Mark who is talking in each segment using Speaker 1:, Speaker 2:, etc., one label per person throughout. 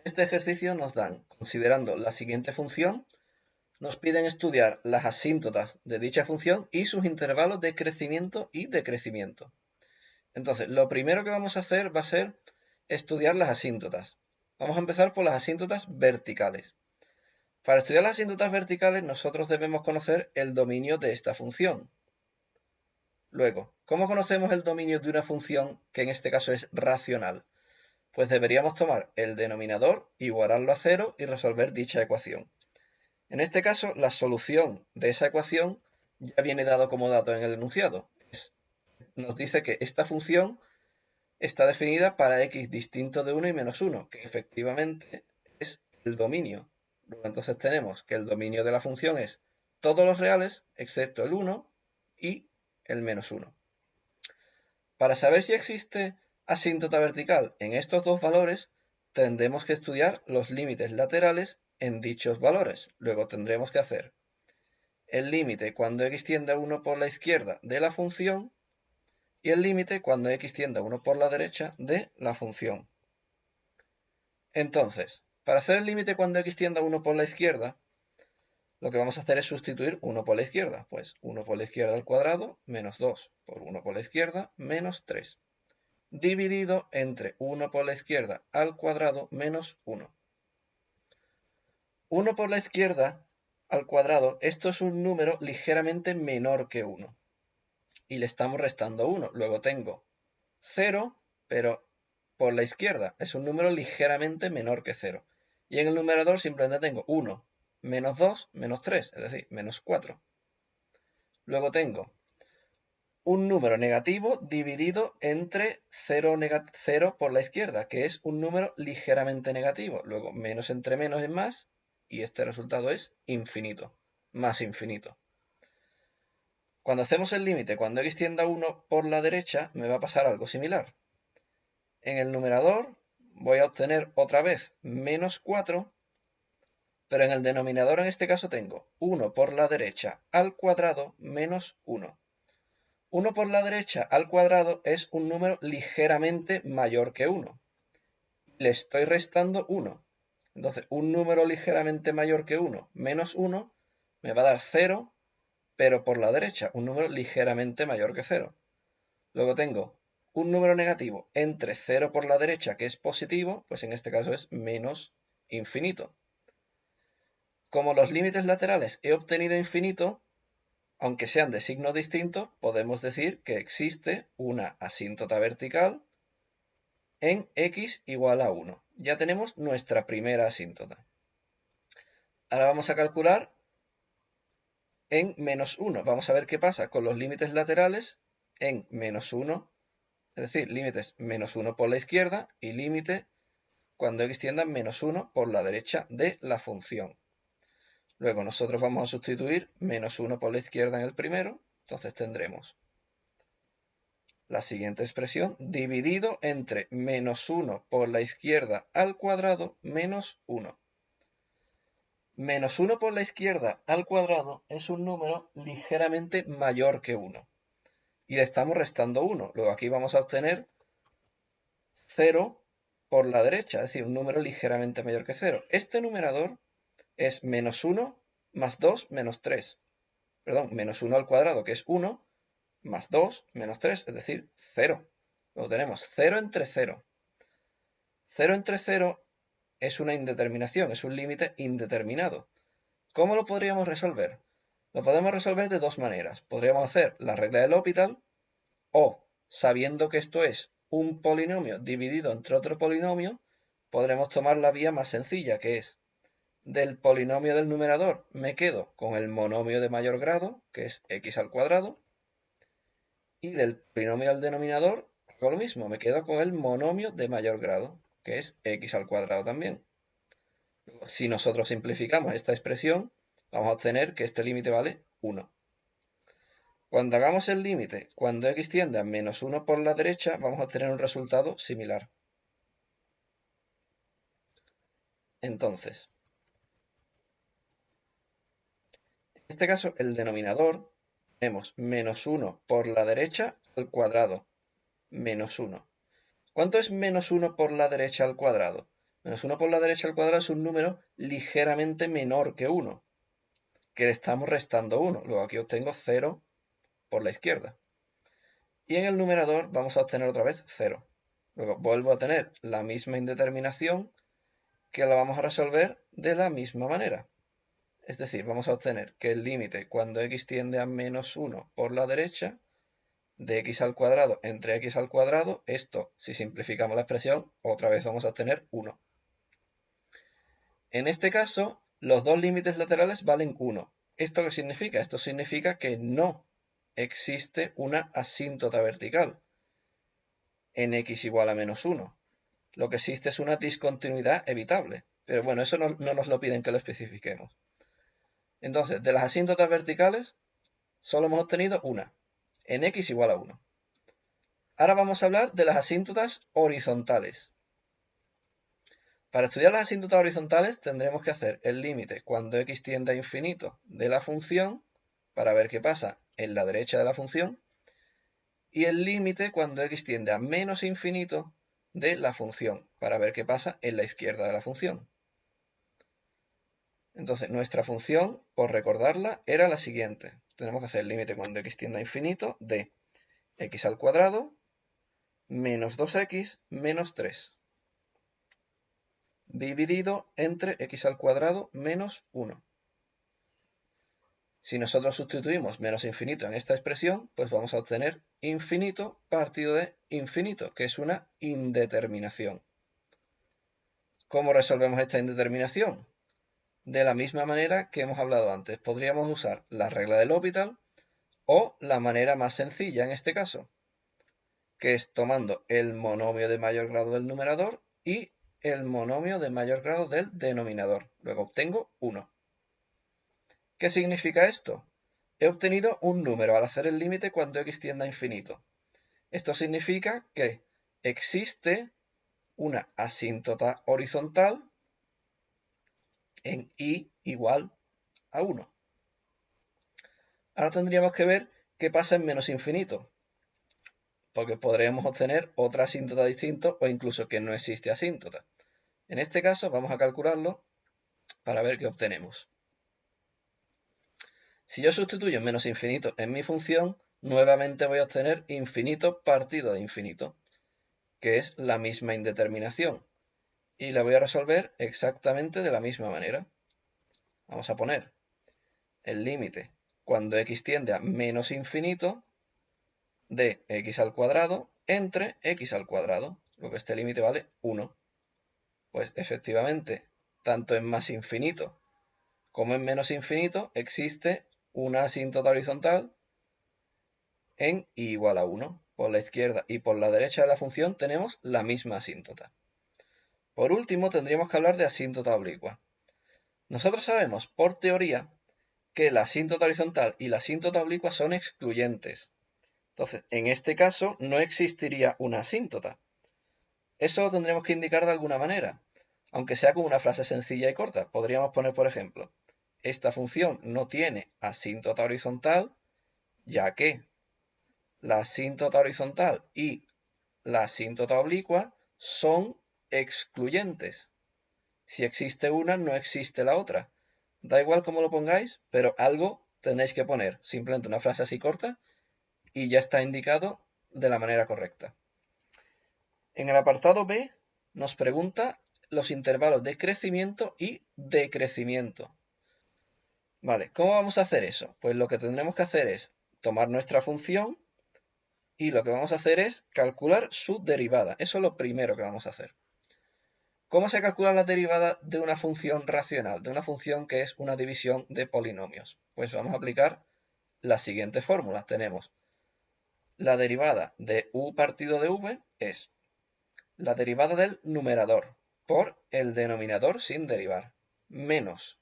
Speaker 1: En este ejercicio nos dan, considerando la siguiente función, nos piden estudiar las asíntotas de dicha función y sus intervalos de crecimiento y decrecimiento. Entonces, lo primero que vamos a hacer va a ser estudiar las asíntotas. Vamos a empezar por las asíntotas verticales. Para estudiar las asíntotas verticales, nosotros debemos conocer el dominio de esta función. Luego, ¿cómo conocemos el dominio de una función que en este caso es racional? Pues deberíamos tomar el denominador, igualarlo a 0 y resolver dicha ecuación. En este caso, la solución de esa ecuación ya viene dado como dato en el enunciado. Nos dice que esta función está definida para x distinto de 1 y menos 1, que efectivamente es el dominio. Luego entonces tenemos que el dominio de la función es todos los reales excepto el 1 y el menos 1. Para saber si existe asíntota vertical en estos dos valores, tendremos que estudiar los límites laterales en dichos valores. Luego tendremos que hacer el límite cuando x tiende a 1 por la izquierda de la función y el límite cuando x tiende a 1 por la derecha de la función. Entonces, para hacer el límite cuando x tiende a 1 por la izquierda, lo que vamos a hacer es sustituir 1 por la izquierda. Pues 1 por la izquierda al cuadrado menos 2 por 1 por la izquierda menos 3. Dividido entre 1 por la izquierda al cuadrado menos 1. 1 por la izquierda al cuadrado, esto es un número ligeramente menor que 1. Y le estamos restando 1. Luego tengo 0, pero por la izquierda es un número ligeramente menor que 0. Y en el numerador simplemente tengo 1, menos 2, menos 3, es decir, menos 4. Luego tengo un número negativo dividido entre 0 por la izquierda, que es un número ligeramente negativo. Luego menos entre menos es más, y este resultado es infinito, más infinito. Cuando hacemos el límite, cuando x tiende a 1 por la derecha, me va a pasar algo similar. En el numerador voy a obtener otra vez menos 4, pero en el denominador en este caso tengo 1 por la derecha al cuadrado menos 1. 1 por la derecha al cuadrado es un número ligeramente mayor que 1. Le estoy restando 1. Entonces, un número ligeramente mayor que 1 menos 1 me va a dar 0, pero por la derecha, un número ligeramente mayor que 0. Luego tengo un número negativo entre 0 por la derecha, que es positivo, pues en este caso es menos infinito. Como los límites laterales he obtenido infinito, aunque sean de signo distinto, podemos decir que existe una asíntota vertical en x igual a 1. Ya tenemos nuestra primera asíntota. Ahora vamos a calcular en menos 1. Vamos a ver qué pasa con los límites laterales en menos 1. Es decir, límites menos 1 por la izquierda y límite cuando x tienda a menos 1 por la derecha de la función. Luego nosotros vamos a sustituir menos 1 por la izquierda en el primero. Entonces tendremos la siguiente expresión dividido entre menos 1 por la izquierda al cuadrado menos 1. Menos 1 por la izquierda al cuadrado es un número ligeramente mayor que 1. Y le estamos restando 1. Luego aquí vamos a obtener 0 por la derecha, es decir, un número ligeramente mayor que 0. Este numerador es menos 1 más 2 menos 3. Perdón, menos 1 al cuadrado, que es 1, más 2 menos 3, es decir, 0. Luego tenemos 0 entre 0. 0 entre 0 es una indeterminación, es un límite indeterminado. ¿Cómo lo podríamos resolver? Lo podemos resolver de dos maneras. Podríamos hacer la regla del L'Hopital o, sabiendo que esto es un polinomio dividido entre otro polinomio, podremos tomar la vía más sencilla, que es del polinomio del numerador me quedo con el monomio de mayor grado, que es x al cuadrado, y del polinomio del denominador hago lo mismo, me quedo con el monomio de mayor grado, que es x al cuadrado también. Si nosotros simplificamos esta expresión, vamos a obtener que este límite vale 1. Cuando hagamos el límite, cuando x tiende a menos 1 por la derecha, vamos a obtener un resultado similar. Entonces, en este caso, el denominador, tenemos menos 1 por la derecha al cuadrado, menos 1. ¿Cuánto es menos 1 por la derecha al cuadrado? Menos 1 por la derecha al cuadrado es un número ligeramente menor que 1, que le estamos restando 1. Luego aquí obtengo 0 por la izquierda. Y en el numerador vamos a obtener otra vez 0. Luego vuelvo a tener la misma indeterminación que la vamos a resolver de la misma manera. Es decir, vamos a obtener que el límite cuando x tiende a menos 1 por la derecha de x al cuadrado entre x al cuadrado, esto, si simplificamos la expresión, otra vez vamos a obtener 1. En este caso, los dos límites laterales valen 1. ¿Esto qué significa? Esto significa que no existe una asíntota vertical en x igual a menos 1. Lo que existe es una discontinuidad evitable. Pero bueno, eso no nos lo piden que lo especifiquemos. Entonces, de las asíntotas verticales, solo hemos obtenido una, en x igual a 1. Ahora vamos a hablar de las asíntotas horizontales. Para estudiar las asíntotas horizontales tendremos que hacer el límite cuando x tiende a infinito de la función, para ver qué pasa en la derecha de la función, y el límite cuando x tiende a menos infinito de la función, para ver qué pasa en la izquierda de la función. Entonces, nuestra función, por recordarla, era la siguiente. Tenemos que hacer el límite cuando x tiende a infinito de x al cuadrado menos 2x menos 3, dividido entre x al cuadrado menos 1. Si nosotros sustituimos menos infinito en esta expresión, pues vamos a obtener infinito partido de infinito, que es una indeterminación. ¿Cómo resolvemos esta indeterminación? De la misma manera que hemos hablado antes. Podríamos usar la regla del L'Hopital o la manera más sencilla en este caso, que es tomando el monomio de mayor grado del numerador y el monomio de mayor grado del denominador. Luego obtengo 1. ¿Qué significa esto? He obtenido un número al hacer el límite cuando x tiende a infinito. Esto significa que existe una asíntota horizontal en y igual a 1. Ahora tendríamos que ver qué pasa en menos infinito, porque podríamos obtener otra asíntota distinta o incluso que no existe asíntota. En este caso vamos a calcularlo para ver qué obtenemos. Si yo sustituyo menos infinito en mi función, nuevamente voy a obtener infinito partido de infinito, que es la misma indeterminación. Y la voy a resolver exactamente de la misma manera. Vamos a poner el límite cuando x tiende a menos infinito de x al cuadrado entre x al cuadrado. Luego este límite vale 1. Pues efectivamente, tanto en más infinito como en menos infinito existe una asíntota horizontal en y igual a 1. Por la izquierda y por la derecha de la función tenemos la misma asíntota. Por último, tendríamos que hablar de asíntota oblicua. Nosotros sabemos, por teoría, que la asíntota horizontal y la asíntota oblicua son excluyentes. Entonces, en este caso, no existiría una asíntota. Eso lo tendremos que indicar de alguna manera, aunque sea con una frase sencilla y corta. Podríamos poner, por ejemplo, esta función no tiene asíntota horizontal, ya que la asíntota horizontal y la asíntota oblicua son excluyentes. Si existe una, no existe la otra. Da igual cómo lo pongáis, pero algo tenéis que poner. Simplemente una frase así corta y ya está indicado de la manera correcta. En el apartado B nos pregunta los intervalos de crecimiento y decrecimiento. Vale, ¿cómo vamos a hacer eso? Pues lo que tendremos que hacer es tomar nuestra función y lo que vamos a hacer es calcular su derivada. Eso es lo primero que vamos a hacer. ¿Cómo se calcula la derivada de una función racional? De una función que es una división de polinomios. Pues vamos a aplicar la siguiente fórmula. Tenemos la derivada de u partido de v es la derivada del numerador por el denominador sin derivar, menos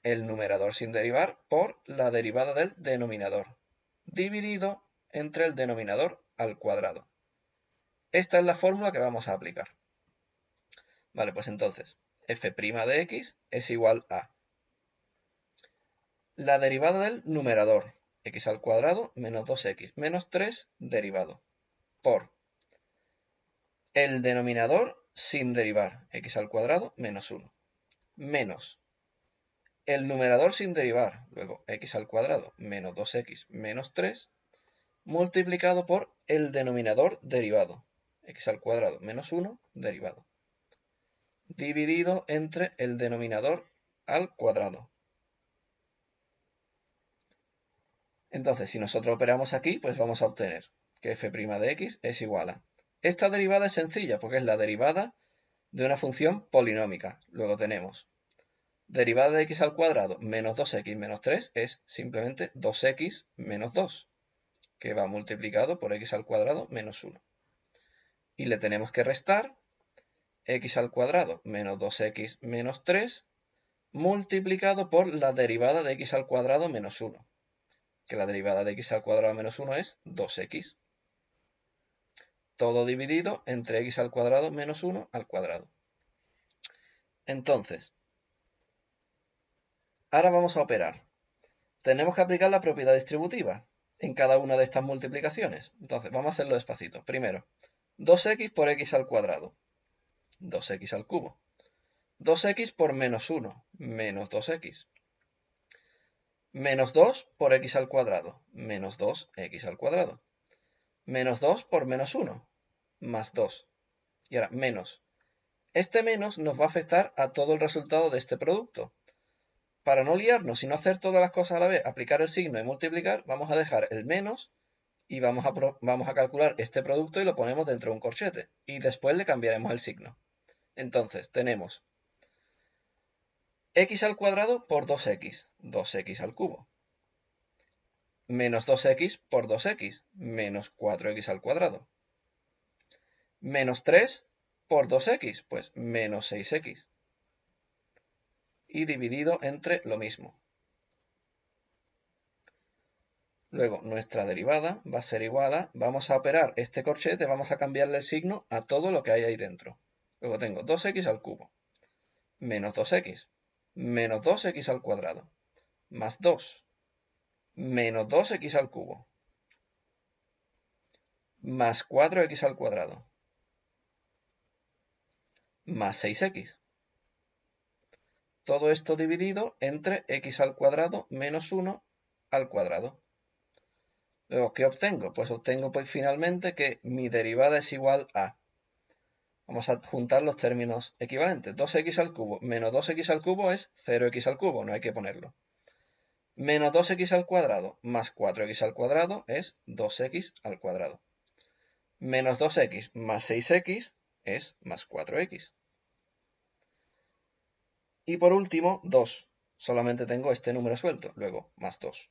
Speaker 1: el numerador sin derivar por la derivada del denominador, dividido entre el denominador al cuadrado. Esta es la fórmula que vamos a aplicar. Vale, pues entonces, f' de x es igual a la derivada del numerador, x al cuadrado menos 2x menos 3 derivado, por el denominador sin derivar, x al cuadrado menos 1, menos el numerador sin derivar, luego x al cuadrado menos 2x menos 3, multiplicado por el denominador derivado, x al cuadrado menos 1 derivado, dividido entre el denominador al cuadrado. Entonces, si nosotros operamos aquí, pues vamos a obtener que f' de x es igual a... Esta derivada es sencilla porque es la derivada de una función polinómica. Luego tenemos derivada de x al cuadrado menos 2x menos 3 es simplemente 2x menos 2, que va multiplicado por x al cuadrado menos 1. Y le tenemos que restar x al cuadrado menos 2x menos 3 multiplicado por la derivada de x al cuadrado menos 1, que la derivada de x al cuadrado menos 1 es 2x. Todo dividido entre x al cuadrado menos 1 al cuadrado. Entonces, ahora vamos a operar. Tenemos que aplicar la propiedad distributiva en cada una de estas multiplicaciones. Entonces, vamos a hacerlo despacito. Primero, 2x por x al cuadrado, 2x al cubo. 2x por menos 1, menos 2x. Menos 2 por x al cuadrado, menos 2x al cuadrado. Menos 2 por menos 1, más 2. Y ahora, menos. Este menos nos va a afectar a todo el resultado de este producto. Para no liarnos y no hacer todas las cosas a la vez, aplicar el signo y multiplicar, vamos a dejar el menos y vamos a calcular este producto y lo ponemos dentro de un corchete. Y después le cambiaremos el signo. Entonces, tenemos x al cuadrado por 2x, 2x al cubo. Menos 2x por 2x, menos 4x al cuadrado. Menos 3 por 2x, pues menos 6x. Y dividido entre lo mismo. Luego, nuestra derivada va a ser igual a, vamos a operar este corchete, vamos a cambiarle el signo a todo lo que hay ahí dentro. Luego tengo 2x al cubo, menos 2x, menos 2x al cuadrado, más 2, menos 2x al cubo, más 4x al cuadrado, más 6x. Todo esto dividido entre x al cuadrado menos 1 al cuadrado. Luego, ¿qué obtengo? Pues obtengo finalmente que mi derivada es igual a... Vamos a juntar los términos equivalentes. 2x al cubo menos 2x al cubo es 0x al cubo, no hay que ponerlo. Menos 2x al cuadrado más 4x al cuadrado es 2x al cuadrado. Menos 2x más 6x es más 4x. Y por último, 2. Solamente tengo este número suelto, luego más 2.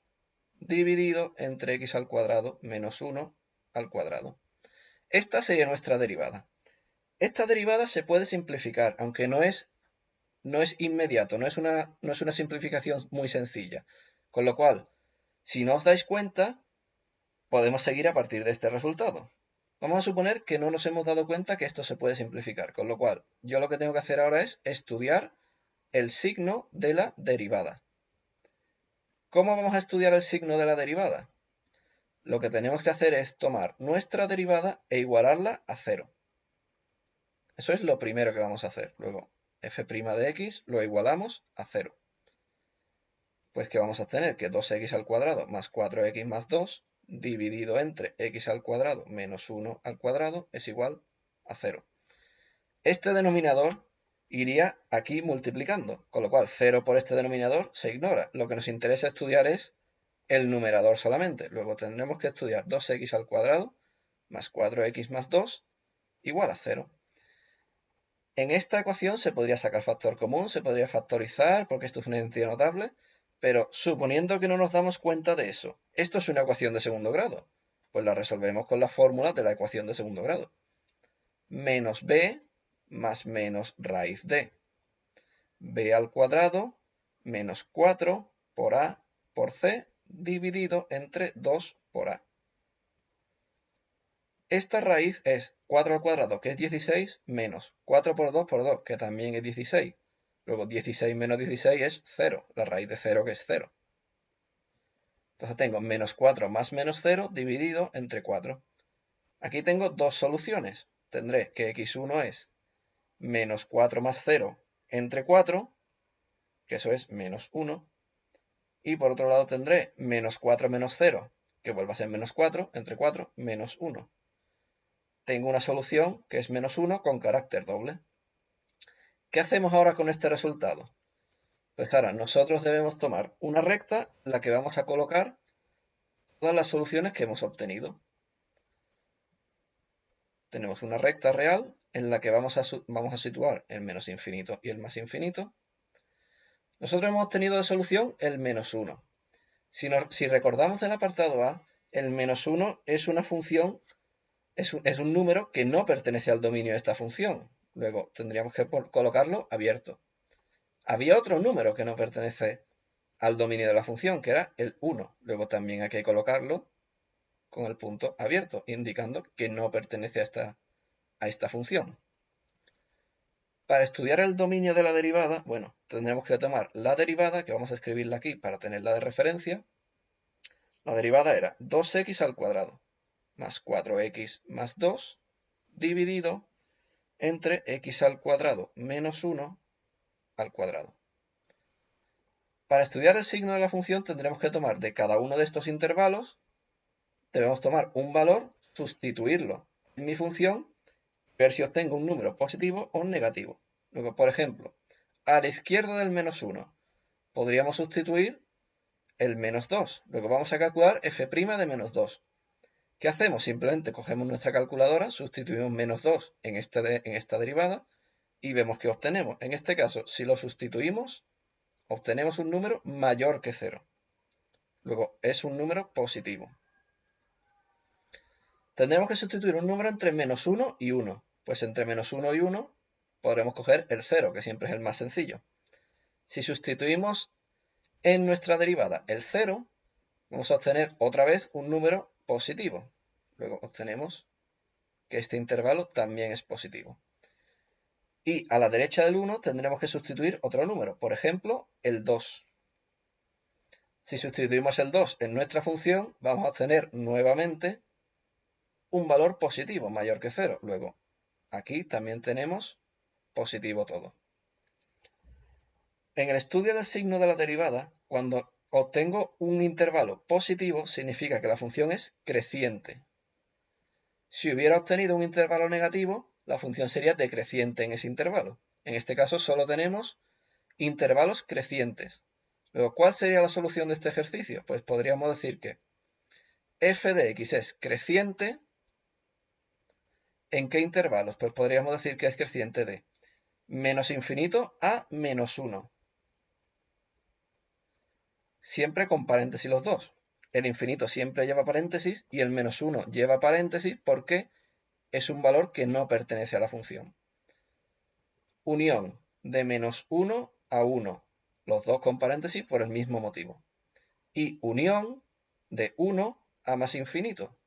Speaker 1: Dividido entre x al cuadrado menos 1 al cuadrado. Esta sería nuestra derivada. Esta derivada se puede simplificar, aunque no es inmediato, no es una simplificación muy sencilla. Con lo cual, si no os dais cuenta, podemos seguir a partir de este resultado. Vamos a suponer que no nos hemos dado cuenta que esto se puede simplificar, con lo cual yo lo que tengo que hacer ahora es estudiar el signo de la derivada. ¿Cómo vamos a estudiar el signo de la derivada? Lo que tenemos que hacer es tomar nuestra derivada e igualarla a 0. Eso es lo primero que vamos a hacer. Luego, f' de x lo igualamos a 0. Pues que vamos a tener que 2x al cuadrado más 4x más 2 dividido entre x al cuadrado menos 1 al cuadrado es igual a 0. Este denominador iría aquí multiplicando, con lo cual 0 por este denominador se ignora. Lo que nos interesa estudiar es el numerador solamente. Luego tendremos que estudiar 2x al cuadrado más 4x más 2 igual a 0. En esta ecuación se podría sacar factor común, se podría factorizar, porque esto es una entidad notable, pero suponiendo que no nos damos cuenta de eso, esto es una ecuación de segundo grado, pues la resolvemos con la fórmula de la ecuación de segundo grado. Menos b más menos raíz de. B al cuadrado menos 4 por a por c dividido entre 2 por a. Esta raíz es 4 al cuadrado, que es 16, menos 4 por 2, que también es 16. Luego 16 menos 16 es 0, la raíz de 0 que es 0. Entonces tengo menos 4 más menos 0 dividido entre 4. Aquí tengo dos soluciones. Tendré que x1 es menos 4 más 0 entre 4, que eso es menos 1. Y por otro lado tendré menos 4 menos 0, que vuelve a ser menos 4, entre 4, menos 1. Tengo una solución que es menos 1 con carácter doble. ¿Qué hacemos ahora con este resultado? Pues ahora nosotros debemos tomar una recta en la que vamos a colocar todas las soluciones que hemos obtenido. Tenemos una recta real en la que vamos a situar el menos infinito y el más infinito. Nosotros hemos obtenido de solución el menos 1. Si recordamos del apartado A, el menos 1 es una función, es un número que no pertenece al dominio de esta función. Luego tendríamos que colocarlo abierto. Había otro número que no pertenece al dominio de la función, que era el 1. Luego también hay que colocarlo con el punto abierto, indicando que no pertenece a esta función. Para estudiar el dominio de la derivada, bueno, tendremos que tomar la derivada, que vamos a escribirla aquí para tenerla de referencia. La derivada era 2x al cuadrado más 4x más 2 dividido entre x al cuadrado menos 1 al cuadrado. Para estudiar el signo de la función tendremos que tomar de cada uno de estos intervalos, debemos tomar un valor, sustituirlo en mi función, ver si obtengo un número positivo o negativo. Luego, por ejemplo, a la izquierda del menos 1 podríamos sustituir el menos 2. Luego vamos a calcular f' de menos 2. ¿Qué hacemos? Simplemente cogemos nuestra calculadora, sustituimos menos 2 en esta derivada y vemos que obtenemos. En este caso, si lo sustituimos, obtenemos un número mayor que 0. Luego, es un número positivo. Tendremos que sustituir un número entre menos 1 y 1. Pues entre menos 1 y 1 podremos coger el 0, que siempre es el más sencillo. Si sustituimos en nuestra derivada el 0, vamos a obtener otra vez un número positivo. Luego obtenemos que este intervalo también es positivo. Y a la derecha del 1 tendremos que sustituir otro número, por ejemplo, el 2. Si sustituimos el 2 en nuestra función, vamos a obtener nuevamente un valor positivo mayor que 0. Luego, aquí también tenemos positivo todo. En el estudio del signo de la derivada, cuando obtengo un intervalo positivo, significa que la función es creciente. Si hubiera obtenido un intervalo negativo, la función sería decreciente en ese intervalo. En este caso solo tenemos intervalos crecientes. Luego, ¿cuál sería la solución de este ejercicio? Pues podríamos decir que f de x es creciente. ¿En qué intervalos? Pues podríamos decir que es creciente de menos infinito a menos 1. Siempre con paréntesis los dos. El infinito siempre lleva paréntesis y el menos 1 lleva paréntesis porque es un valor que no pertenece a la función. Unión de menos 1 a 1, los dos con paréntesis por el mismo motivo. Y unión de 1 a más infinito.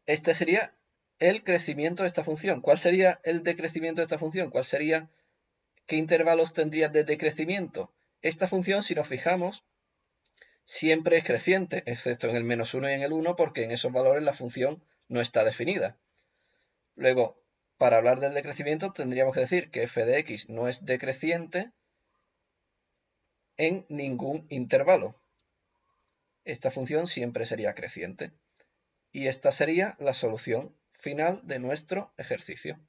Speaker 1: Este sería el crecimiento de esta función. ¿Cuál sería el decrecimiento de esta función? ¿Qué intervalos tendría de decrecimiento? Esta función, si nos fijamos, siempre es creciente, excepto en el menos 1 y en el 1, porque en esos valores la función no está definida. Luego, para hablar del decrecimiento, tendríamos que decir que f de x no es decreciente en ningún intervalo. Esta función siempre sería creciente. Y esta sería la solución final de nuestro ejercicio.